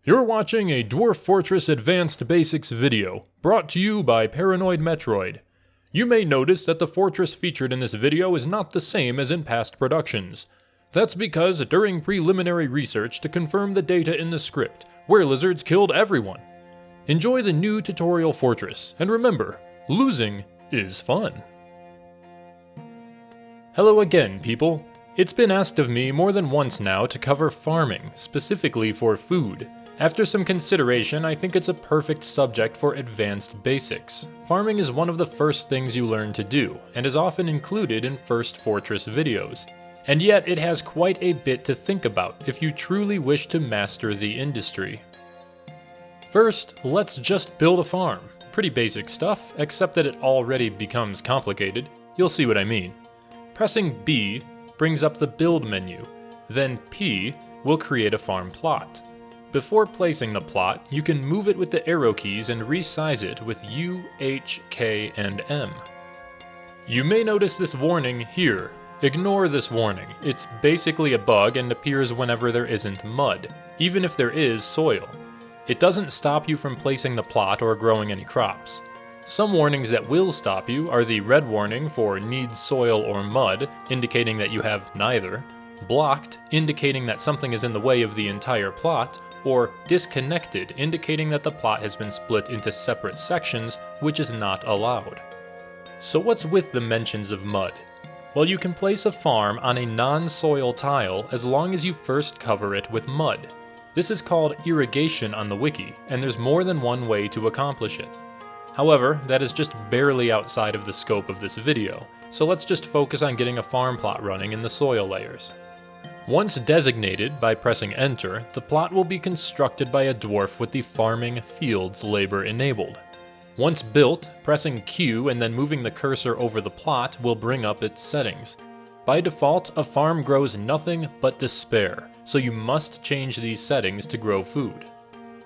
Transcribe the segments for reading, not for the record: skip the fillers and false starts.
You're watching a Dwarf Fortress Advanced Basics video, brought to you by Paranoid Metroid. You may notice that the fortress featured in this video is not the same as in past productions. That's because during preliminary research to confirm the data in the script, were lizards killed everyone. Enjoy the new tutorial fortress, and remember, losing is fun. Hello again, people. It's been asked of me more than once now to cover farming, specifically for food. After some consideration, I think it's a perfect subject for advanced basics. Farming is one of the first things you learn to do, and is often included in First Fortress videos. And yet it has quite a bit to think about if you truly wish to master the industry. First, let's just build a farm. Pretty basic stuff, except that it already becomes complicated. You'll see what I mean. Pressing B brings up the build menu, then P will create a farm plot. Before placing the plot, you can move it with the arrow keys and resize it with U, H, K, and M. You may notice this warning here. Ignore this warning. It's basically a bug and appears whenever there isn't mud, even if there is soil. It doesn't stop you from placing the plot or growing any crops. Some warnings that will stop you are the red warning for needs soil or mud, indicating that you have neither, blocked, indicating that something is in the way of the entire plot, or disconnected, indicating that the plot has been split into separate sections, which is not allowed. So what's with the mentions of mud? Well, you can place a farm on a non-soil tile as long as you first cover it with mud. This is called irrigation on the wiki, and there's more than one way to accomplish it. However, that is just barely outside of the scope of this video, so let's just focus on getting a farm plot running in the soil layers. Once designated by pressing enter, the plot will be constructed by a dwarf with the farming fields labor enabled. Once built, pressing Q and then moving the cursor over the plot will bring up its settings. By default, a farm grows nothing but despair, so you must change these settings to grow food.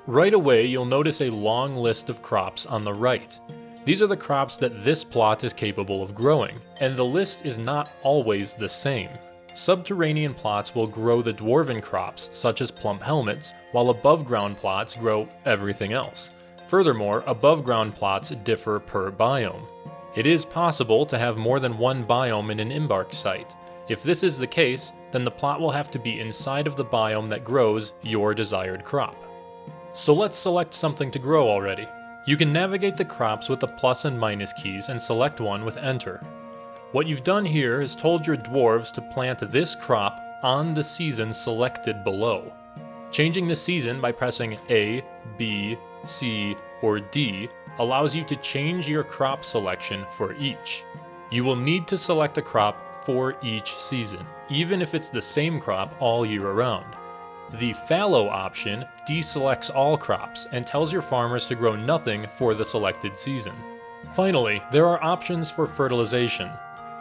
Right away, you'll notice a long list of crops on the right. These are the crops that this plot is capable of growing, and the list is not always the same. Subterranean plots will grow the dwarven crops, such as plump helmets, while above-ground plots grow everything else. Furthermore, above-ground plots differ per biome. It is possible to have more than one biome in an embark site. If this is the case, then the plot will have to be inside of the biome that grows your desired crop. So let's select something to grow already. You can navigate the crops with the plus and minus keys and select one with enter. What you've done here is told your dwarves to plant this crop on the season selected below. Changing the season by pressing A, B, C, or D allows you to change your crop selection for each. You will need to select a crop for each season, even if it's the same crop all year around. The fallow option deselects all crops and tells your farmers to grow nothing for the selected season. Finally, there are options for fertilization.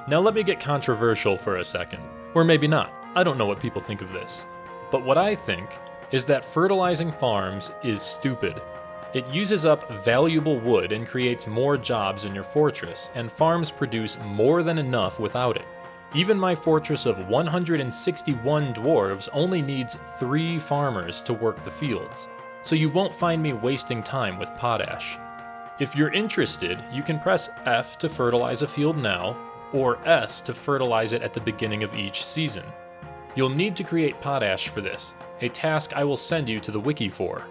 Now let me get controversial for a second, or maybe not, I don't know what people think of this. But what I think is that fertilizing farms is stupid. It uses up valuable wood and creates more jobs in your fortress, and farms produce more than enough without it. Even my fortress of 161 dwarves only needs 3 farmers to work the fields, so you won't find me wasting time with potash. If you're interested, you can press F to fertilize a field now, or S to fertilize it at the beginning of each season. You'll need to create potash for this, a task I will send you to the wiki for.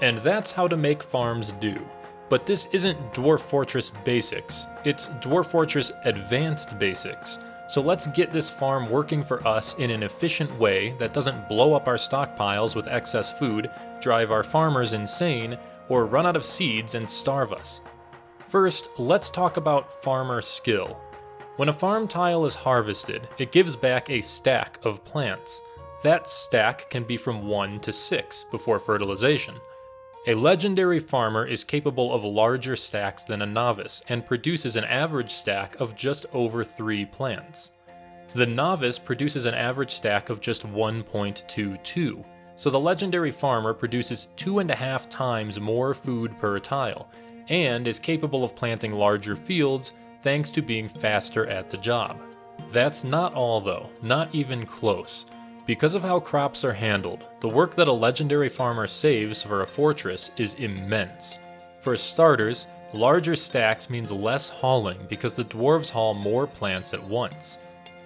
And that's how to make farms do. But this isn't Dwarf Fortress Basics, it's Dwarf Fortress Advanced Basics. So let's get this farm working for us in an efficient way that doesn't blow up our stockpiles with excess food, drive our farmers insane, or run out of seeds and starve us. First, let's talk about farmer skill. When a farm tile is harvested, it gives back a stack of plants. That stack can be from 1 to 6 before fertilization. A legendary farmer is capable of larger stacks than a novice and produces an average stack of just over 3 plants. The novice produces an average stack of just 1.22, so the legendary farmer produces 2.5 times more food per tile, and is capable of planting larger fields thanks to being faster at the job. That's not all though, not even close. Because of how crops are handled, the work that a legendary farmer saves for a fortress is immense. For starters, larger stacks means less hauling because the dwarves haul more plants at once.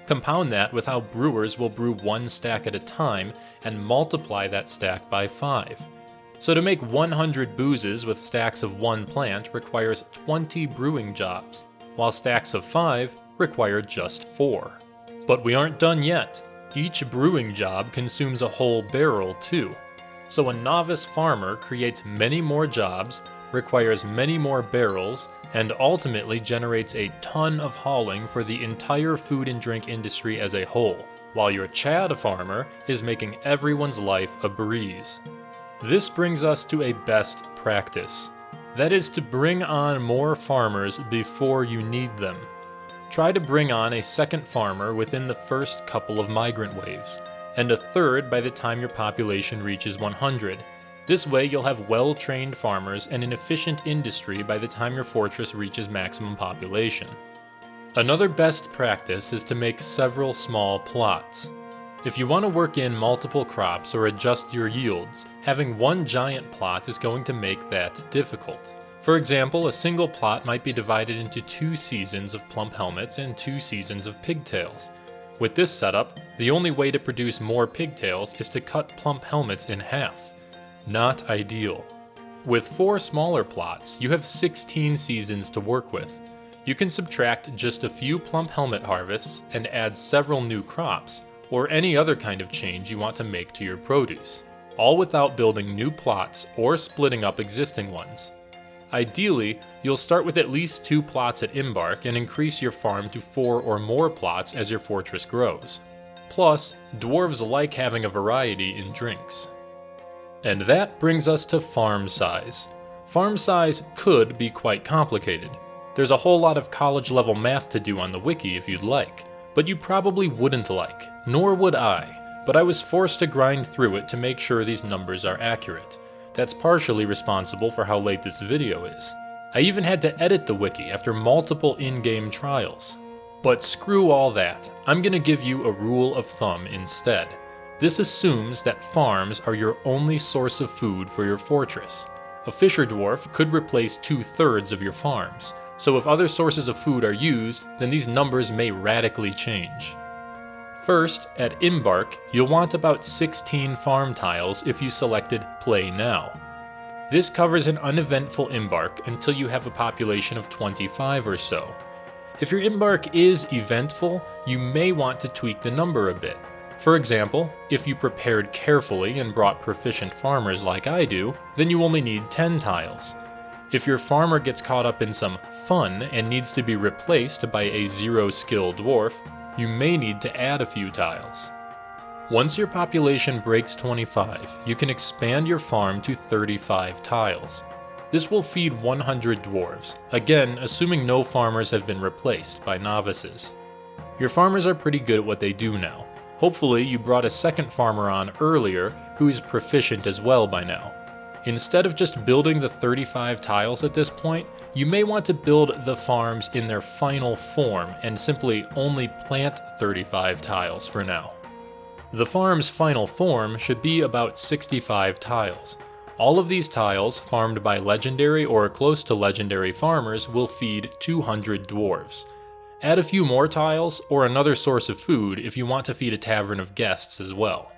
Compound that with how brewers will brew one stack at a time and multiply that stack by 5. So to make 100 boozes with stacks of one plant requires 20 brewing jobs, while stacks of 5 require just 4. But we aren't done yet. Each brewing job consumes a whole barrel too. So a novice farmer creates many more jobs, requires many more barrels, and ultimately generates a ton of hauling for the entire food and drink industry as a whole, while your Chad farmer is making everyone's life a breeze. This brings us to a best practice. That is to bring on more farmers before you need them. Try to bring on a second farmer within the first couple of migrant waves, and a third by the time your population reaches 100. This way you'll have well-trained farmers and an efficient industry by the time your fortress reaches maximum population. Another best practice is to make several small plots. If you want to work in multiple crops or adjust your yields, having one giant plot is going to make that difficult. For example, a single plot might be divided into 2 seasons of plump helmets and 2 seasons of pigtails. With this setup, the only way to produce more pigtails is to cut plump helmets in half. Not ideal. With 4 smaller plots, you have 16 seasons to work with. You can subtract just a few plump helmet harvests and add several new crops, or any other kind of change you want to make to your produce, all without building new plots or splitting up existing ones. Ideally, you'll start with at least 2 plots at embark and increase your farm to 4 or more plots as your fortress grows. Plus, dwarves like having a variety in drinks. And that brings us to farm size. Farm size could be quite complicated. There's a whole lot of college-level math to do on the wiki if you'd like, but you probably wouldn't like, nor would I, but I was forced to grind through it to make sure these numbers are accurate. That's partially responsible for how late this video is. I even had to edit the wiki after multiple in-game trials. But screw all that, I'm gonna give you a rule of thumb instead. This assumes that farms are your only source of food for your fortress. A fisher dwarf could replace 2/3 of your farms, so if other sources of food are used, then these numbers may radically change. First, at embark, you'll want about 16 farm tiles if you selected Play Now. This covers an uneventful embark until you have a population of 25 or so. If your embark is eventful, you may want to tweak the number a bit. For example, if you prepared carefully and brought proficient farmers like I do, then you only need 10 tiles. If your farmer gets caught up in some fun and needs to be replaced by a 0-skill dwarf, you may need to add a few tiles. Once your population breaks 25, you can expand your farm to 35 tiles. This will feed 100 dwarves, again assuming no farmers have been replaced by novices. Your farmers are pretty good at what they do now. Hopefully you brought a second farmer on earlier who is proficient as well by now. Instead of just building the 35 tiles at this point, you may want to build the farms in their final form and simply only plant 35 tiles for now. The farm's final form should be about 65 tiles. All of these tiles, farmed by legendary or close to legendary farmers, will feed 200 dwarves. Add a few more tiles or another source of food if you want to feed a tavern of guests as well.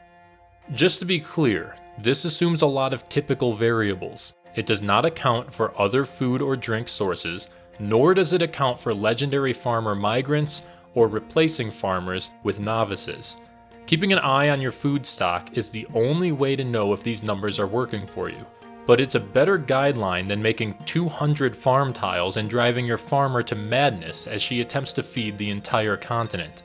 Just to be clear, this assumes a lot of typical variables. It does not account for other food or drink sources, nor does it account for legendary farmer migrants or replacing farmers with novices. Keeping an eye on your food stock is the only way to know if these numbers are working for you. But it's a better guideline than making 200 farm tiles and driving your farmer to madness as she attempts to feed the entire continent.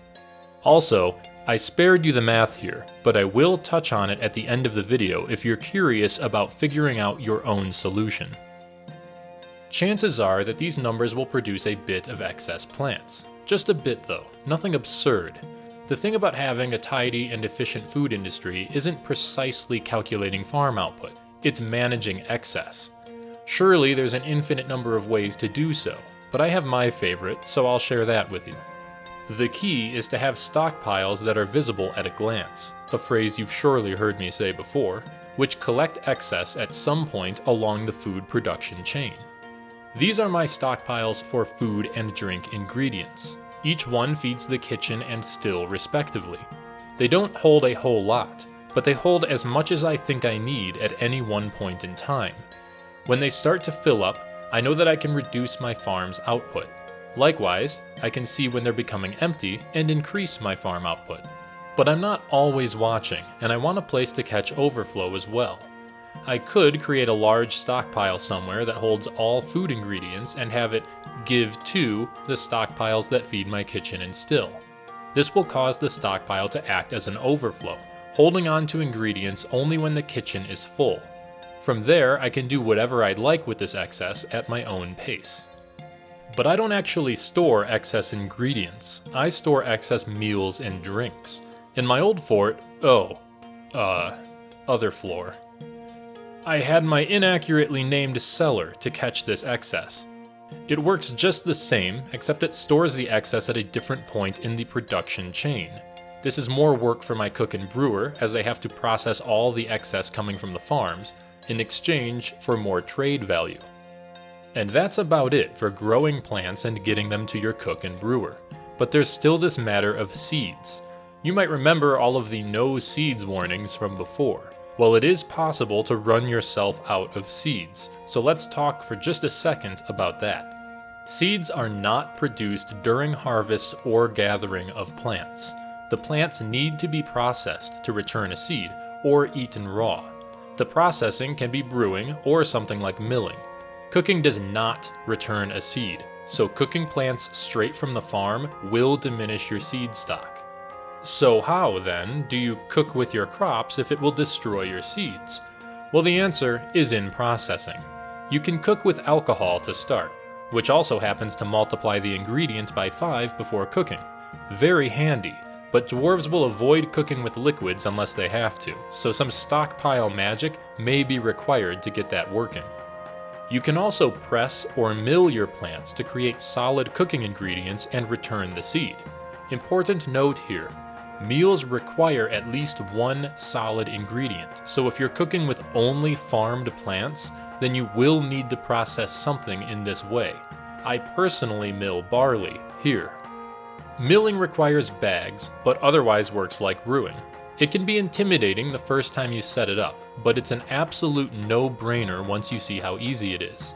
Also, I spared you the math here, but I will touch on it at the end of the video if you're curious about figuring out your own solution. Chances are that these numbers will produce a bit of excess plants. Just a bit though, nothing absurd. The thing about having a tidy and efficient food industry isn't precisely calculating farm output, it's managing excess. Surely there's an infinite number of ways to do so, but I have my favorite, so I'll share that with you. The key is to have stockpiles that are visible at a glance, a phrase you've surely heard me say before, which collect excess at some point along the food production chain. These are my stockpiles for food and drink ingredients. Each one feeds the kitchen and still respectively. They don't hold a whole lot, but they hold as much as I think I need at any one point in time. When they start to fill up, I know that I can reduce my farm's output. Likewise, I can see when they're becoming empty and increase my farm output. But I'm not always watching, and I want a place to catch overflow as well. I could create a large stockpile somewhere that holds all food ingredients and have it give to the stockpiles that feed my kitchen and still. This will cause the stockpile to act as an overflow, holding on to ingredients only when the kitchen is full. From there, I can do whatever I'd like with this excess at my own pace. But I don't actually store excess ingredients. I store excess meals and drinks. In my old fort, other floor, I had my inaccurately named cellar to catch this excess. It works just the same, except it stores the excess at a different point in the production chain. This is more work for my cook and brewer, as they have to process all the excess coming from the farms, in exchange for more trade value. And that's about it for growing plants and getting them to your cook and brewer. But there's still this matter of seeds. You might remember all of the no seeds warnings from before. Well, it is possible to run yourself out of seeds, so let's talk for just a second about that. Seeds are not produced during harvest or gathering of plants. The plants need to be processed to return a seed, or eaten raw. The processing can be brewing or something like milling. Cooking does not return a seed, so cooking plants straight from the farm will diminish your seed stock. So how, then, do you cook with your crops if it will destroy your seeds? Well, the answer is in processing. You can cook with alcohol to start, which also happens to multiply the ingredient by 5 before cooking. Very handy, but dwarves will avoid cooking with liquids unless they have to, so some stockpile magic may be required to get that working. You can also press or mill your plants to create solid cooking ingredients and return the seed. Important note here. Meals require at least one solid ingredient, so if you're cooking with only farmed plants, then you will need to process something in this way. I personally mill barley here. Milling requires bags, but otherwise works like brewing. It can be intimidating the first time you set it up, but it's an absolute no-brainer once you see how easy it is.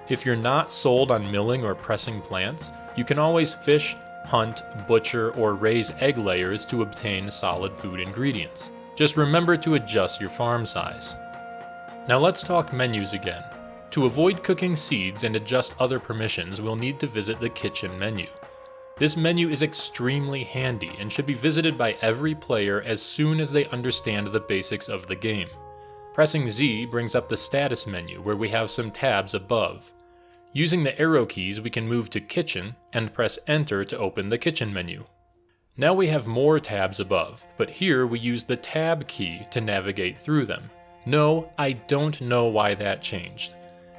If you're not sold on milling or pressing plants, you can always fish, hunt, butcher, or raise egg layers to obtain solid food ingredients. Just remember to adjust your farm size. Now let's talk menus again. To avoid cooking seeds and adjust other permissions, we'll need to visit the kitchen menu. This menu is extremely handy and should be visited by every player as soon as they understand the basics of the game. Pressing Z brings up the status menu where we have some tabs above. Using the arrow keys, we can move to Kitchen and press Enter to open the kitchen menu. Now we have more tabs above, but here we use the Tab key to navigate through them. No, I don't know why that changed.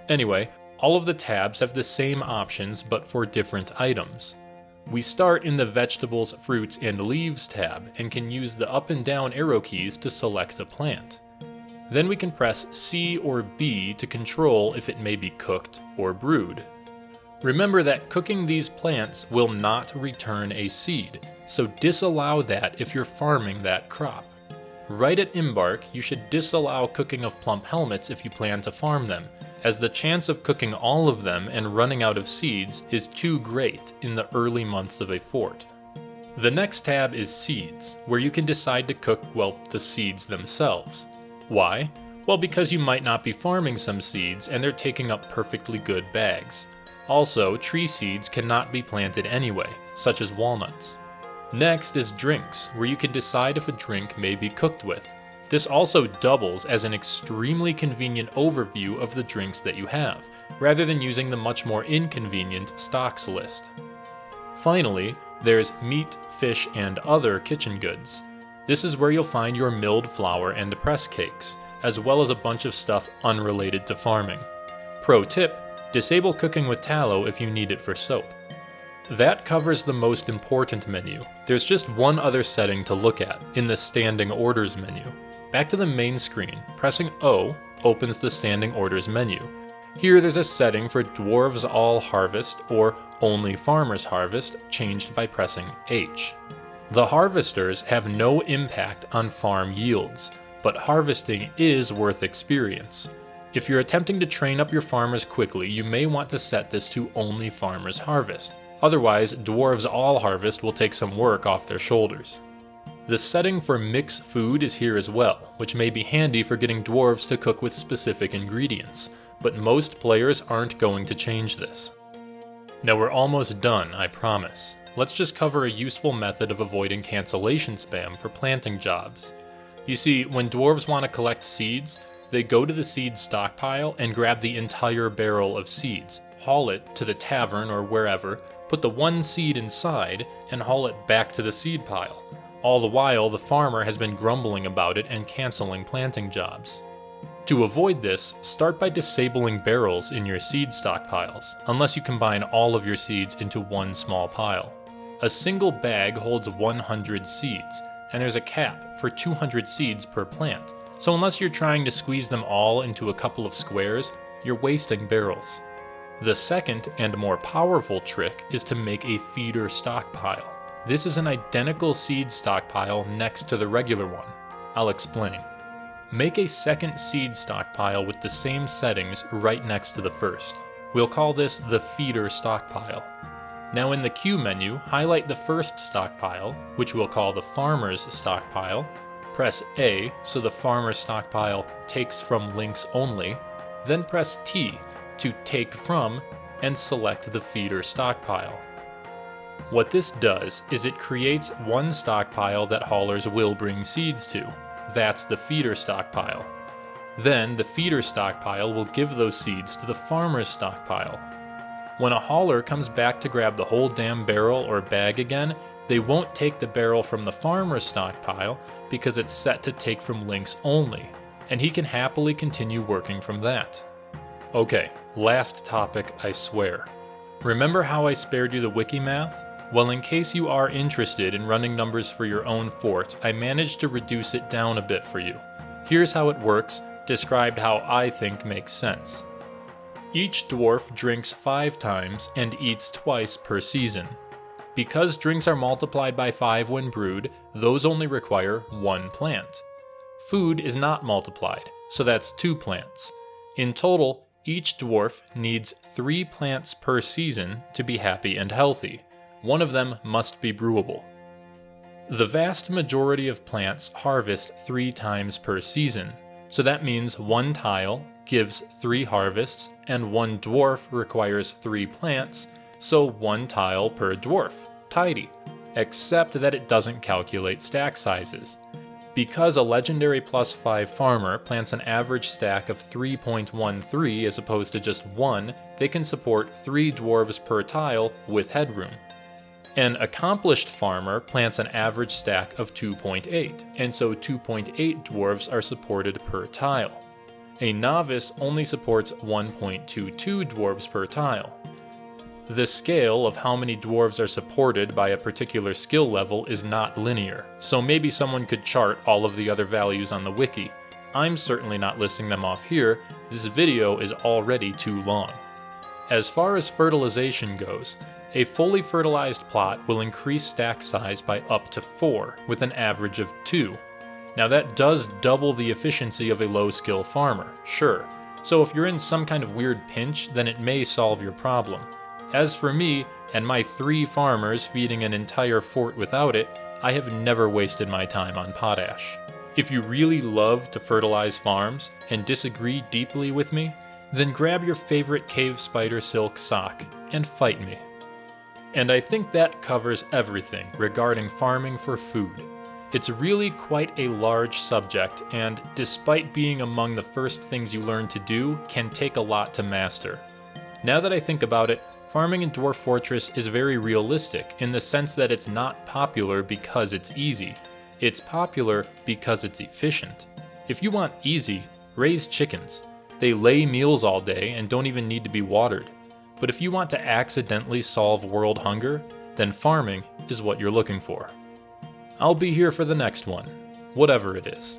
Anyway, all of the tabs have the same options but for different items. We start in the Vegetables, Fruits, and Leaves tab and can use the up and down arrow keys to select a plant. Then we can press C or B to control if it may be cooked or brewed. Remember that cooking these plants will not return a seed, so disallow that if you're farming that crop. Right at Embark, you should disallow cooking of plump helmets if you plan to farm them, as the chance of cooking all of them and running out of seeds is too great in the early months of a fort. The next tab is Seeds, where you can decide to cook, well, the seeds themselves. Why? Well, because you might not be farming some seeds and they're taking up perfectly good bags. Also, tree seeds cannot be planted anyway, such as walnuts. Next is Drinks, where you can decide if a drink may be cooked with. This also doubles as an extremely convenient overview of the drinks that you have, rather than using the much more inconvenient stocks list. Finally, there's Meat, Fish, and Other kitchen goods. This is where you'll find your milled flour and press cakes, as well as a bunch of stuff unrelated to farming. Pro tip, disable cooking with tallow if you need it for soap. That covers the most important menu. There's just one other setting to look at, in the Standing Orders menu. Back to the main screen, pressing O opens the Standing Orders menu. Here there's a setting for Dwarves All Harvest or Only Farmers Harvest, changed by pressing H. The harvesters have no impact on farm yields, but harvesting is worth experience. If you're attempting to train up your farmers quickly, you may want to set this to Only Farmers Harvest. Otherwise, Dwarves All Harvest will take some work off their shoulders. The setting for Mix Food is here as well, which may be handy for getting dwarves to cook with specific ingredients, but most players aren't going to change this. Now we're almost done, I promise. Let's just cover a useful method of avoiding cancellation spam for planting jobs. You see, when dwarves want to collect seeds, they go to the seed stockpile and grab the entire barrel of seeds, haul it to the tavern or wherever, put the one seed inside, and haul it back to the seed pile. All the while, the farmer has been grumbling about it and canceling planting jobs. To avoid this, start by disabling barrels in your seed stockpiles, unless you combine all of your seeds into one small pile. A single bag holds 100 seeds, and there's a cap for 200 seeds per plant, so unless you're trying to squeeze them all into a couple of squares, you're wasting barrels. The second and more powerful trick is to make a feeder stockpile. This is an identical seed stockpile next to the regular one. I'll explain. Make a second seed stockpile with the same settings right next to the first. We'll call this the feeder stockpile. Now in the Q menu, highlight the first stockpile, which we'll call the farmer's stockpile. Press A so the farmer's stockpile takes from links only, then press T to take from and select the feeder stockpile. What this does is it creates one stockpile that haulers will bring seeds to. That's the feeder stockpile. Then the feeder stockpile will give those seeds to the farmer's stockpile. When a hauler comes back to grab the whole damn barrel or bag again, they won't take the barrel from the farmer's stockpile because it's set to take from links only, and he can happily continue working from that. Okay, last topic, I swear. Remember how I spared you the wiki math? Well, in case you are interested in running numbers for your own fort, I managed to reduce it down a bit for you. Here's how it works, described how I think makes sense. Each dwarf drinks 5 times and eats twice per season. Because drinks are multiplied by 5 when brewed, those only require 1 plant. Food is not multiplied, so that's 2 plants. In total, each dwarf needs 3 plants per season to be happy and healthy. One of them must be brewable. The vast majority of plants harvest 3 times per season, so that means 1 tile gives 3 harvests, and 1 dwarf requires 3 plants, so 1 tile per dwarf. Tidy. Except that it doesn't calculate stack sizes. Because a legendary +5 farmer plants an average stack of 3.13 as opposed to just 1, they can support 3 dwarves per tile with headroom. An accomplished farmer plants an average stack of 2.8, and so 2.8 dwarves are supported per tile. A novice only supports 1.22 dwarves per tile. The scale of how many dwarves are supported by a particular skill level is not linear, so maybe someone could chart all of the other values on the wiki. I'm certainly not listing them off here, this video is already too long. As far as fertilization goes, a fully fertilized plot will increase stack size by up to 4, with an average of 2. Now that does double the efficiency of a low-skill farmer, sure, so if you're in some kind of weird pinch, then it may solve your problem. As for me, and my 3 farmers feeding an entire fort without it, I have never wasted my time on potash. If you really love to fertilize farms, and disagree deeply with me, then grab your favorite cave spider silk sock, and fight me. And I think that covers everything regarding farming for food. It's really quite a large subject, and despite being among the first things you learn to do, can take a lot to master. Now that I think about it, farming in Dwarf Fortress is very realistic in the sense that it's not popular because it's easy. It's popular because it's efficient. If you want easy, raise chickens. They lay meals all day and don't even need to be watered. but if you want to accidentally solve world hunger, then farming is what you're looking for. I'll be here for the next one, whatever it is.